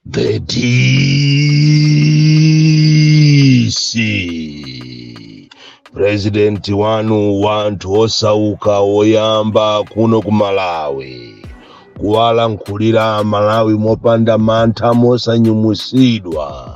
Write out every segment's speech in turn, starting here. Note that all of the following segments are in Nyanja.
The DC President wanu wanthu osauka oyamba kuno ku Malawi kuwalankhulira Malawi mopanda mantha mosanyumusidwa.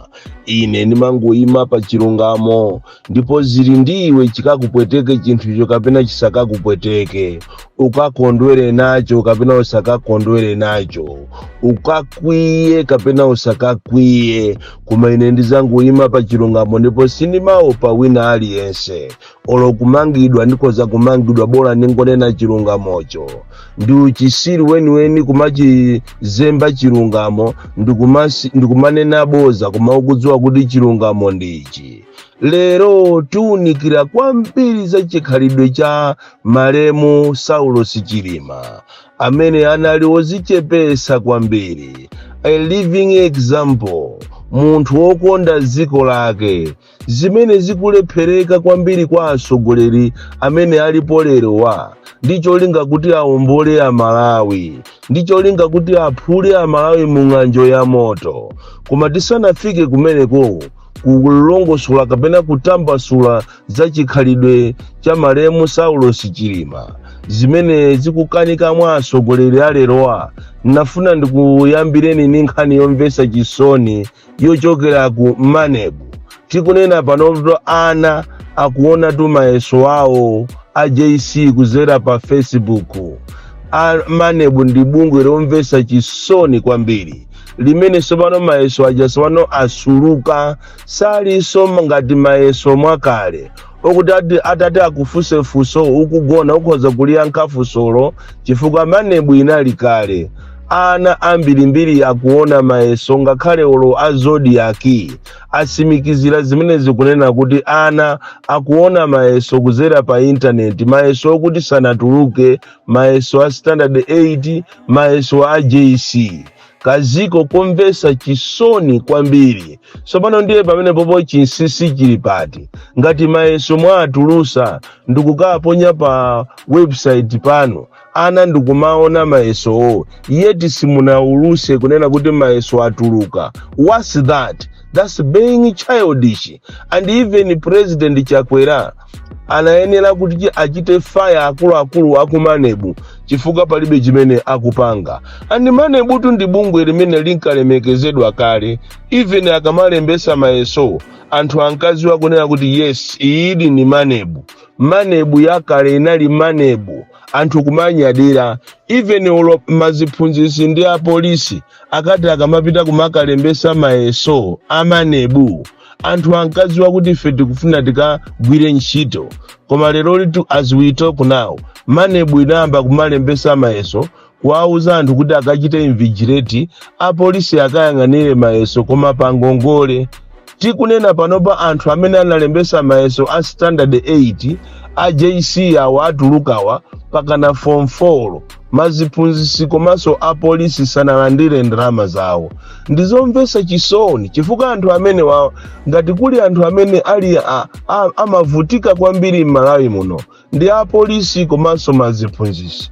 Ine ndimangoyima pa chilungamo ndipo zili ndiwe chikakupweteke chinthucho kapena chisakakupweteke, ukakondwere nacho kapena usakakondwere nacho, ukakwiye kapena usakakwiye. Koma ine ndizangoyima pa chilungamo ndipo sindimaopa wina aliyense. Olo kumangidwa ndikoza kumangidwa bora ningonena chilungamocho. Ndi uchisiri weniweni kumachizemba chilungamo ndikumanena boza koma ukudziwa kuti chilungamo ndichi. Lero tiunikira kwambiri za chikhalidwe cha malemu Saulos Chilima amene anali wozichepesa kwambiri, a living example, munthu wokonda dziko lake, zimene zikulephereka kwambiri kwa atsogoleri amene alipo lerowa. Ndicho linga kuti awombole Amalawi, ndicho linga kuti aphule Amalawi mu ng'anjo ya moto. Koma tisanafike kumeneko kulongosola kapena kutambasula za chikhalidwe cha malemu Saulos Chilima zimene zikukanika mwa atsogoleri alerowa, nafuna ndikuyambireni ndi nkhani yomvetsa chisoni yochokera ku Manebu. Tikunena pano ana akuona tu mayeso awo a JC kuzera pa Facebook. Manebu ndi bungwe lomvetsa chisoni kwambiri limene sopano mayeso aja sopano asuluka salinso ngati mayeso mwakale okuti atati akufusefuso ukugona ukhoza kuliyankha fusolo chifukwa Manebu inali kale. Ana ambirimbiri akuona mayeso ngakhale olo a Zodiac asimikizira zimene zikunena kuti ana akuona mayeso kuzera pa intaneti, mayeso okuti sanatuluke, mayeso a Standard 8, mayeso a JC. Kaziko komvetsa chisoni kwambiri. Sopano ndiye pamene popo chinsisi chili pati ngati mayeso mwatulusa ndikukaponya pa website pano ana ndikumaona mayeso yeti simunauluse kunena kuti mayeso atuluka. What's that? That's being childish. And even President Chakwera anayenera kuti achite fire akuluakulu aku Manebu chifukwa palibe chimene akupanga. Andi Manebu tu ndi bungwe limene linkalemekezedwa kale. Even akamalembesa mayeso anthu ankaziwa kunena kuti yes, iyi ni Manebu. Manebu yakale inali Manebu, anthu kumanyadira. Even olo maziphunzitsi ndi a polisi akati akamapita kumakalembesa mayeso a Manebu, anthu ankaziwa kuti ife tikufuna tikagwire ntchito. Koma lero litu as we talk now, Manebu inayamba kumalembesa mayeso kuwauza anthu kuti akachite invigilate, a polisi akayang'anire mayeso koma pa ngongole. Tikunena panopa anthu amene analembesa mayeso a Standard 8, a JC awa atulukawa pakana form 4 maziphunzitsi komanso a polisi sanalandire ndalama zawo. Ndizomvetsa chisoni chifukwa anthu amene ngati kuli anthu amene ali amavutika kwambiri m'Malawi muno ndi a polisi komanso maziphunzitsi.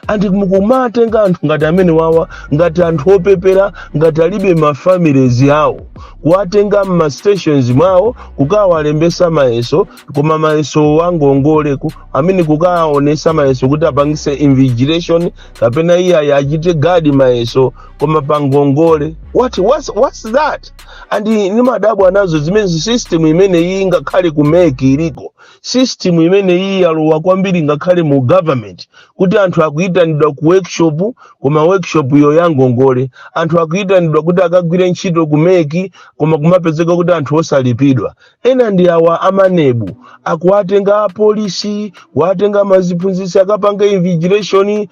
Andi mukumatenga anthu ngati amene wawa ngati anthu opepera ngati alibe mafamilies yawo kuwatenga mma stations mwawo kukawalembesa mayeso, koma mayeso wangongoleku amene kukaonesa mayeso kuti apangise invigilation kapena iye achite guard mayeso koma pa ngongole. What's that? Andi ni madabu anazo zimene system imene iyi ngakhale kumeki iliko, system imene iyi alowa kwambiri ngakhale mu government kuti anthu akuyitanidwa ku workshop koma workshop yo yangongole, anthu akuyitanidwa kuti akagwire ntchito kumeki koma kumapezeka kuti anthu osalipidwa. Ena ndi awa a Manebu akuwatenga polisi, kuwatenga maziphunzitsi akapanga invigilation,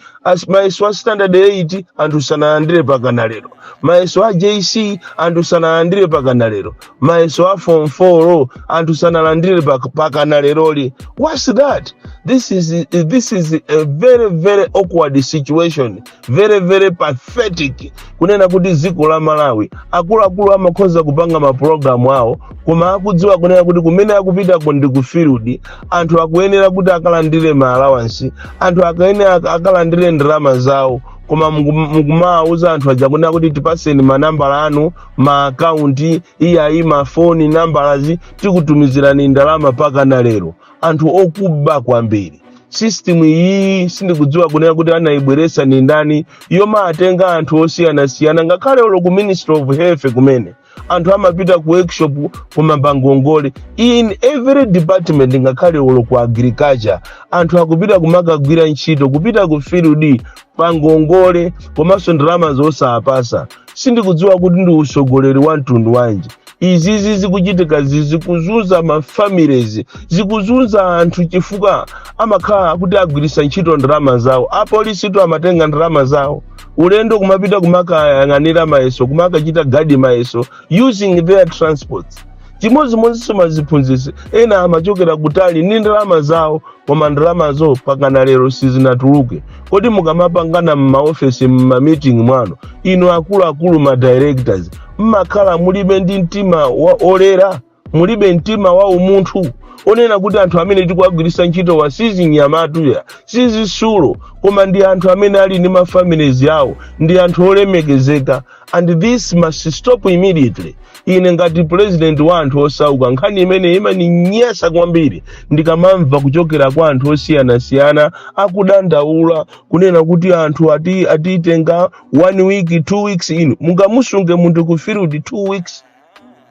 mayeso a Standard 8 anthu sanalandire pakana lero, mayeso a JC anthu sanalandire pakana lero, mayeso a form 4 anthu sanalandire pakana leroli. What's that? This is a very very awkward situation, very very pathetic. Kunena kuti ziko la Malawi akuluakulu amakhoza kupanga maprogramu awo koma akudziwa kunena kuti kumene akupita ndi ku field anthu akuyenera kuti akalandire ma allowance, anthu akayenera akalandire ndalama zawo koma mukumauza anthu aja kunena kuti tipaseni manambala anu, ma akaunti, iyayi mafoni, nambalazi, tikutumizirani ndalama paka na lero. Anthu okuba kwambiri. System iyi sindikudziwa kunena kuti anayibweresa ni ndani, yoma atenga anthu osiyana-siyana ngakhale ulo ku Ministry of Health kumene. Anthu amapita ku workshop kuma Bangongole. In every department ngakhale ulo ku agriculture, anthu akupita kumakagwira ntchito, kupita ku field Bangongole, komanso ndalama zosapasa. Sindikudziwa kuti ndi usogoleri wa mtundu wanji. Izizi zikuchitika zikuzunza ma families, zikuzunza anthu chifukwa amakhala kuti agwirisa ntchito ndalama zawo. Apolisi tu amatenga ndalama zawo. Ulendo kumapita kumakayang'anira mayeso, kumakachita gadi mayeso, using their transports. Chimodzimodzi somaziphunzitse, ena amachokera kutali ni ndalama zawo, koma ndalama zo pakana lero sizinatuluke. Kodi mukamapangana m'maofesi m'mameeting mwano, ino akulu ma directors, mmakhala mulibe ndi mtima wa olera, mulibe mtima wa umunthu. Onena kuti anthu amene tikuagwirisa ntchito wa sizinyamatu ya, sizisulo, koma ndi anthu amene ali ndi ma families yawo, ndi anthu olemekezeka. And this must stop immediately. Ine ngati president wa anthu osauka, nkhani imene imaninyesa kwambiri ndikamamva kuchokera kwa anthu osiyana-siyana akudandaula kunena kuti anthu atitenga 1 week 2 weeks ino. Mungamusunge munthu ku field 2 weeks.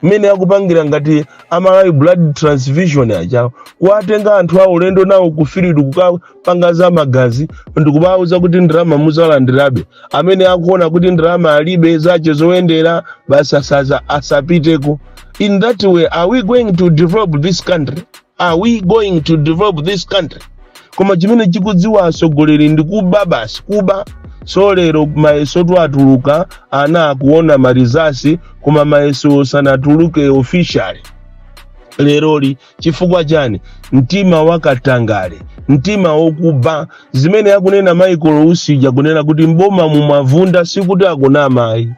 Mene akupangira ngati amalawi blood transfusion aja, kuwatenga anthu awo ulendo nawo ku field kukapangaza magazi, ndikubawuza kuti ndalama muzalandirabe. Amene akuona kuti ndalama alibe zache zoendera basi asapiteko. In that way, are we going to develop this country? Are we going to develop this country? Koma chimene chikudziwa asogoleri ndikuba basi kuba. So lero mayeso atuluka ana akuona marizasi, koma mayeso sanatuluke officially. Leroli chifukwa chani? Mtima wakatangale, mtima wokuba. Zimene akunena Michael Usija kunena kuti mboma mumavunda sikuti akuna mai.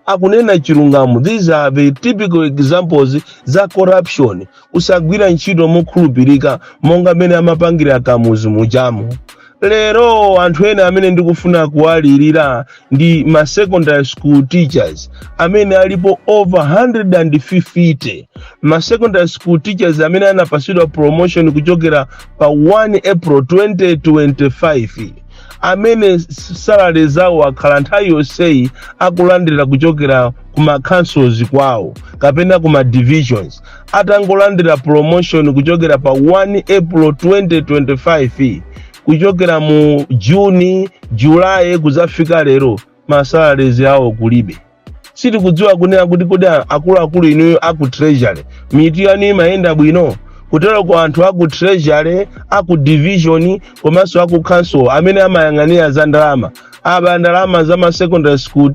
Akunena chilungamo. These are the typical examples za corruption. Usagwira ntchito mokhulupirika monga mene amapangira kamuzu mujamu. Lero anthu ena amene ndikufuna kuwalirira ndi ma secondary school teachers amene alipo over 150. Ma secondary school teachers amene anapasidwa promotion kuchokera pa 1 April 2025. Amene salary zawo akhala nthawi yonseyi akulandira kuchokera kuma councils kwawo kapena kuma divisions. Atangolandira promotion kuchokera pa 1 April 2025. Kuchokera mu Juni, July kuzafika lero masalaries yawo kulibe. Siti kudziwa kunena kuti kodi akulu inu aku treasury mitu yani imayenda bwino. Kutero kwa anthu aku treasury, aku division, komanso aku council amene amayang'anira za ndalama. Aba ndalama za ma secondary school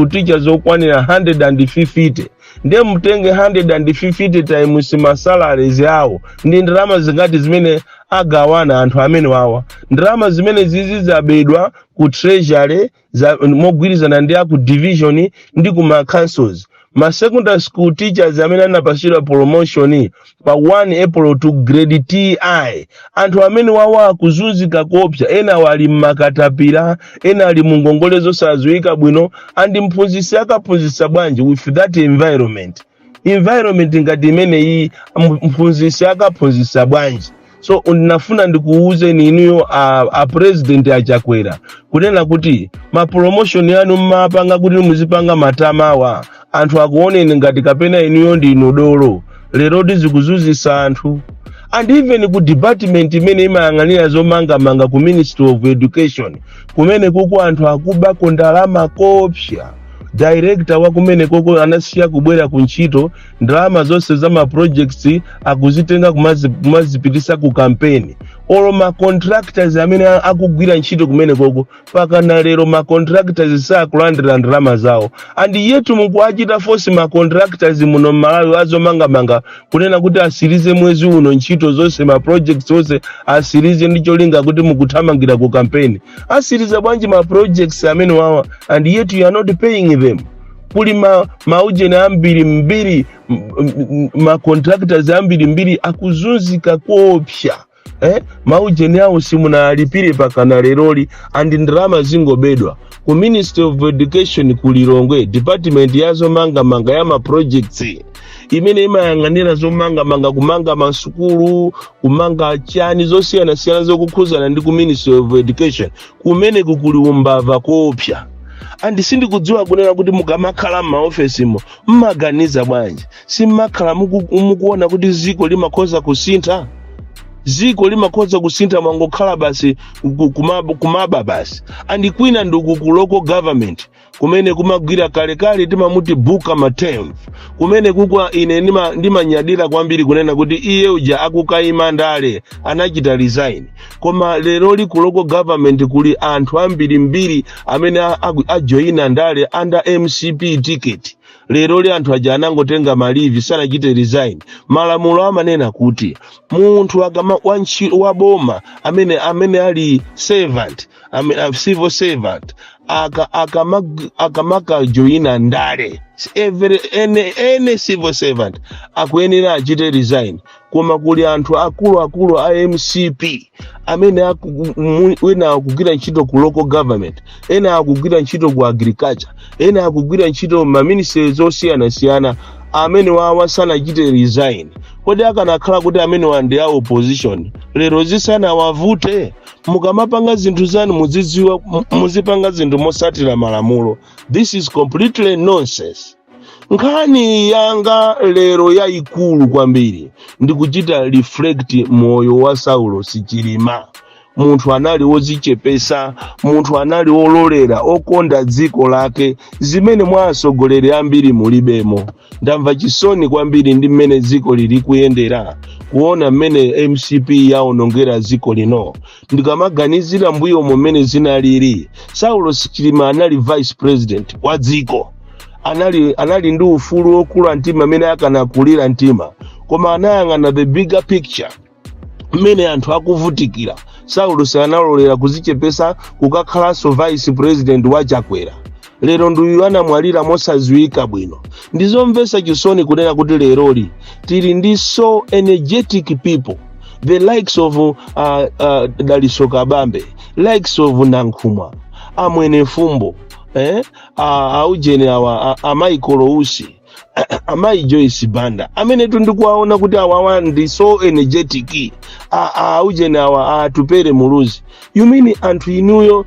teachers okwanira 150. Ndiye mutenge 150 times masalaries yawo. Ndi ndalama zingati zimene agawana anthu amene wawa. Ndalama zimene zizi zabedwa ku treasury mogwirizana ndi aku division ndi kuma councils. Ma secondary school teachers amene anapasidwa promotion pa 1 April to grade TI. Anthu amene wawa kuzunzika kopsa, ena wali makatapira, ena ali mungongole zosadziwika bwino, andi mphunzitsi akaphunzitsa bwanji with that environment. Environment ngati imene iyi mphunzitsi akaphunzitsa bwanji. So ndinafuna ndikuuze inuyo a president achakwera kunena kuti ma promotion yanu mmapanga kuti muzipanga matamawa. Anthu akuoneni ngati kapena inuyo ndi inodolo. Lero ndizikuzuzisa anthu. And even ku department imene imayang'anira zomanga ku Ministry of Education, kumene kuko anthu akuba ndalama kopsa. Director wa kumene koko anasiya kubwera ku ntchito, ndalama zonse za ma projects akuzitenga kumazipitisa ku campaign. Olo ma contractors amene akugwira ntchito kumene koko pakana lero ma contractors sakulandira ndalama zawo. And yetu mukuachita force ma contractors muno Malawi azomanga kunena kuti asirize mwezi uno ntchito zonse ma projects zonse asirize ndi cholinga kuti mukuthamangira ku campaign. Asirize bwanji ma projects amene wawa, and yet you are not paying them. Kuli maujeni ambiri ma contractors ambiri akuzunzika kopsa. maujeni au simuna alipire pakana leroli andi ndrama zingobedwa ku Ministry of Education kulilongwe department yazo manga ya projects imene imayang'anira zomanga kumanga masukulu kumanga chani zosiyana zokukhuzana ndi ku Ministry of Education kumene kukuli umbava kopya andi sindikudziwa kunena kuti mukamakhala m'maofesimo mmaganiza bwanji simmakhala mukuona kuti ziko limakhoza kusintha mwangokhala basi kumaba basi andi kwina nduku ku local government kumene kumagwira kale timamuti buka matemv kumene kukwa ine ndimanyadira kwambiri kunena kuti iye uja akukayima ndale anachita resign koma lero li ku local government kuli anthu ambiri amene ajoyina ndale under MCP ticket lero li anthu aja anangotenga malivi sanachite resign malamulo amanena kuti munthu wa boma amene ali servant civil servant akamaka joina ndale any civil servant akuyenera achite resign koma kuli anthu akulu a MCP amene wena akugwira ntchito ku local government ena akugwira ntchito ku agriculture ena akugwira ntchito ma ministries osiyana amene sanachite resign kodi akanakhala kuti amene wandi a opposition lero zisana wavute mukamapanga zinthu zanu muzidziwa muzipanga zinthu mosatira malamulo. This is completely nonsense. Nkhani yanga lero yayikulu kwambiri ndikuchita reflect moyo wa Saulo Chilima. Munthu anali wozichepesa, munthu anali wololera okonda dziko lake, zimene mwasogoleri ambiri mulibemo. Ndamva chisoni kwambiri ndi mmene dziko lili kuyendera, kuona mmene MCP yaonongera dziko lino. Ndikamaganizira mbuyo mmene zinaliri, Saulo Chilima anali vice president wa dziko. Anali ndi ufulu okula mtima mmene akanakulira mtima, koma anayang'ana the bigger picture mmene anthu akuvutikira. Saulo analolera kuzichepesa kukakhalanso vice president wa Chakwera. Lero nduyu anamwalira mosadziwika bwino. Ndizomvetsa chisoni kunena kuti leroli tili ndi so energetic people, the likes of Daliso Kabambe, likes of Nankhumwa, Amwene Fumbo, aujene Michael Ousi, Amai Joyce Banda, amene tundikuwaona kuti awawa ndi so energetic, aujene atupere muluzi. You mean anthu inuyo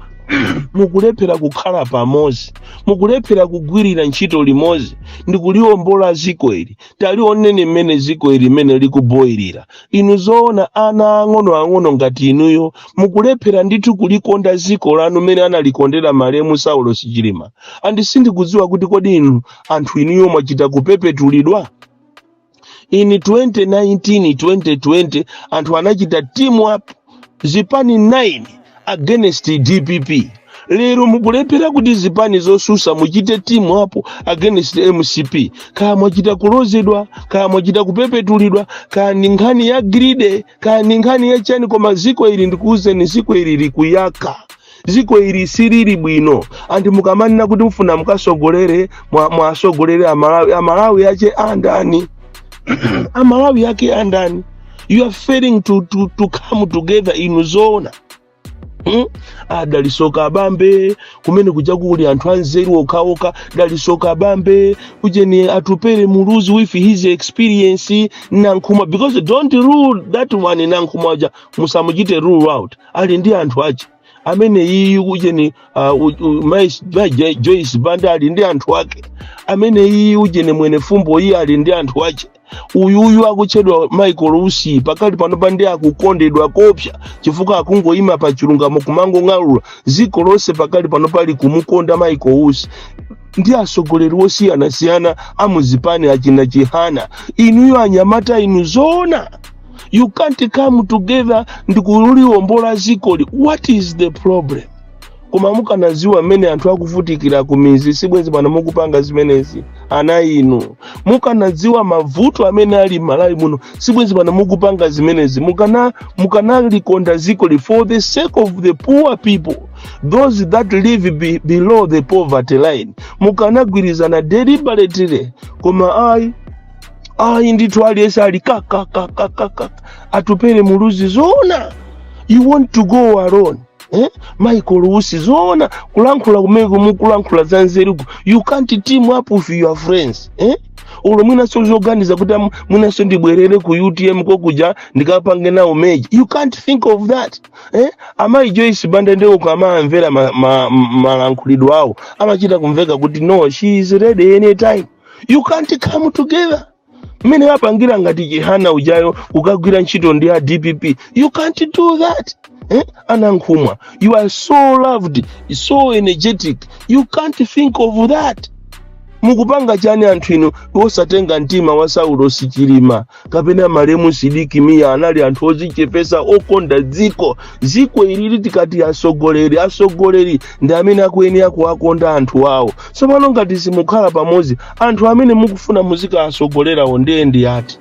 mukulephera kukhala pamozi, mukulephera kugwirira ntchito limodzi ndikuliwombola dziko ili. Talionene mmene dziko ili mmene likuboyirira. Inu zoona ana ang'ono ngati inuyo mukulephera ndithu kulikonda dziko lanu mmene analikondera malemu Saulo Chilima. Andi sindikudziwa kuti kodi inu anthu inuyo mwachita kupepetulidwa. In 2019-2020 anthu anachita team up zipani 9 against DPP. Lero mukulephera kuti zipani zosusa muchite team hapo against MCP. Kaya mwachita kulozedwa, kaya mwachita kupepetulidwa, kaya ni nkhani ya gride, kaya ni nkhani ya chani, koma dziko ili ndikuuzeni dziko ili likuyaka. Dziko ili silili bwino. Andi mukamanena kuti mufuna mukasogolere, mwasogolere Amalawi yache andani. Amalawi yake andani. You are failing to come together in zone. Daliso Kabambe kumene kuja kuli anthu anzeru okaoka. Daliso Kabambe ujeni atupere muluzi with his experience Nankhumwa, because don't rule that one Nankhumwa ja musamujite rule out. Ali ndi anthu aje amene iyi ujeni Joyce Banda ali ndi anthu ake, amene iyi ujeni Mwene Fumbo iyi ali ndi anthu aje. Uyuyu akuchedwa Michael Ousi pakali panopa ndi akukondedwa kopya chifukwa akungoyima pa chilungamo kumango ng'alula dziko lonse pakali panopa ali kumukonda Michael Ousi. Ndi asogoleri osiyana amuzipani achina Chihana. Inuyo anyamata inu zona, you can't come together ndikuliwombola zikoli. What is the problem? Koma mukanaziwa mmene anthu akuvutikira kumizi sibwenzi pano mukupanga zimenezi ana inu. Mukanaziwa mavuto amene ali Malawi muno sibwenzi pano mukupanga zimenezi. Mukanalikonda zikoli for the sake of the poor people, those that live below the poverty line. Mukanagwirizana deliberately, koma ndithu aliyense ali atupere muluzi zona. You want to go alone. Michael Usi zona kulankhula kumeko mukulankhula zanzeruku. You can't team up with your friends. Ulo mwina sozoganiza kuti mwina so ndibwerere ku UTM ko kuja ndikapange nawo meji. You can't think of that. Amai Joyce Banda ndeko kama amvera malankhulidwe awo amachita kumveka kuti no, she is ready anytime. You can't come together. Mene wapangira ngati Jehana ujayo kukagwira ntchito ndi DPP. You can't do that. Anankhumwa, you are so loved, so energetic. You can't think of that. Mukupanga chani anthu inu osatenga mtima wa Saulo Sichilima kapena Malemu Sidiki Miya anali anthu ozichepesa okonda dziko ilili tikati asogoleri ndi amene akuyenera kuwakonda anthu awo. Tsopano ngati simukhala pamodzi anthu amene mukufuna muzika asogolerawo ndi ati.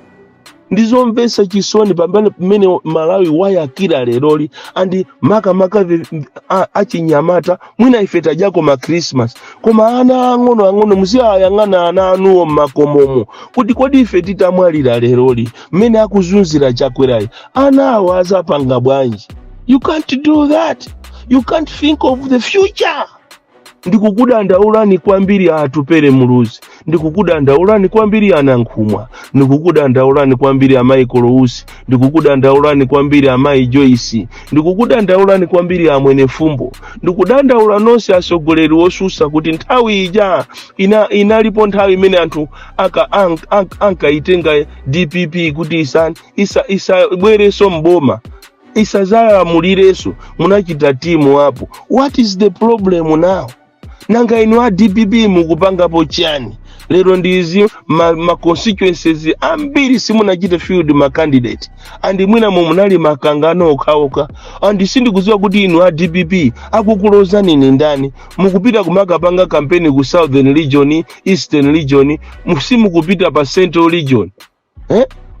Ndizomvesa chisoni pamene Malawi wayakira leroli andi maka achinyamata mwina ife tajako ma Christmas koma ana ang'ono musiyayang'ana ana anuwo makomomo kuti kodi ife titamwalira leroli mmene akuzunzira chakwerayi ana awo azapanga bwanji. You can't do that. You can't think of the future. Ndikukudandaulani kwambiri atupere muluzi, ndikukudandaulani kwambiri Anankhumwa, ndikukudandaulani kwambiri Michael Usi, ndikukudandaulani kwambiri Amai Joyce, ndikukudandaulani kwambiri Amwene Fumbo, ndikudandaula nonse asogoleri osusa kuti nthawi ija inalipo nthawi imene anthu ankaitenga DPP kuti isa bwereso mboma. Isazamulireso munachita timu hapo. What is the problem now? Nanga inu DPP mukupangapo chani? Lero ndizi ma constituencies ambiri simunachita field ma candidate. Andi mwina munali makangano okaoka. Andi sindikuziwa kuti inu DPP akukuloza nini ndani. Mukupita kumakapanga campaign ku Southern Region, Eastern Region, mukupita pa Central Region.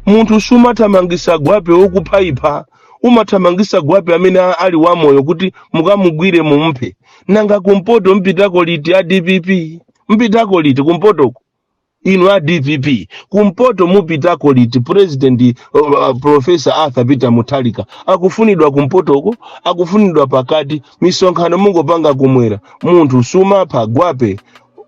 Muntu sumatamangisa gwape okupaipa. Umatamangisa gwape amene ali wamoyo kuti mukamugwire mumpe. Nanga kumpoto mpitako liti DPP? Mpitako liti kumpotoko? Inu DPP. Kumpoto mupitako liti President Professor Arthur Peter Mutharika. Akufunidwa kumpotoko, akufunidwa pakati, misonkhano mungopanga kumwera. Muntu sumapha gwape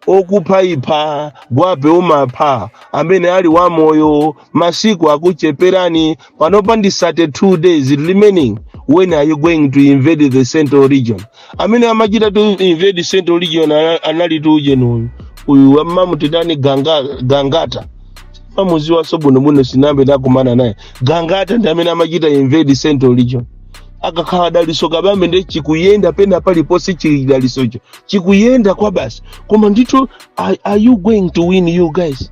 okupaipa gwape umapha amene ali wamoyo masiku akucheperani panopa ndi 32 days remaining. When are you going to invade the Central Region? Amene amachita to invade Central Region anali tuje nuyu uyu amamutidani Gangata mamuziwa sobuno sinambe nakumana naye. Gangata ndi amene amachita invade Central Region. Akakhala daliso kabambe ndi chikuyenda pena paliponse chidalisocho chikuyenda kwa basi. Koma ndito are you going to win, you guys?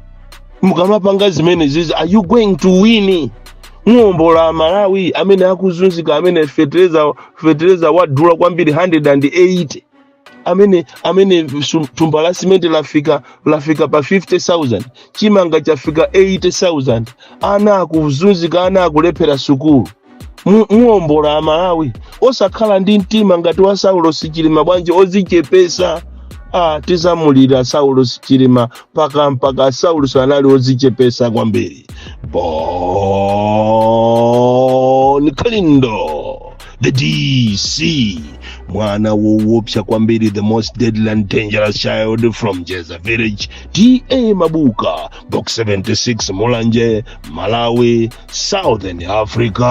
Mukamapanga zimene zizi are you going to win? Muombola Malawi amene akuzunzika amene fertilizer wadula kwambiri 180 amene tumba la simenti lafika pa 50,000 chimanga chafika 80,000 ana akuzunzika ana akulephera sukulu. Muombola Malawi osakhala ndi mtima ngati wa Saulo Sichilima bwanji ozichepesa. Tizamulira Saulo Sichilima mpaka Saulo sanali ozichepesa kwambiri. Bon Kalindo the DC mwana woopsa kwambiri, the most deadly and dangerous child from Jeza Village, DA Mabuka, Box 76, Mulanje, Malawi, Southern Africa.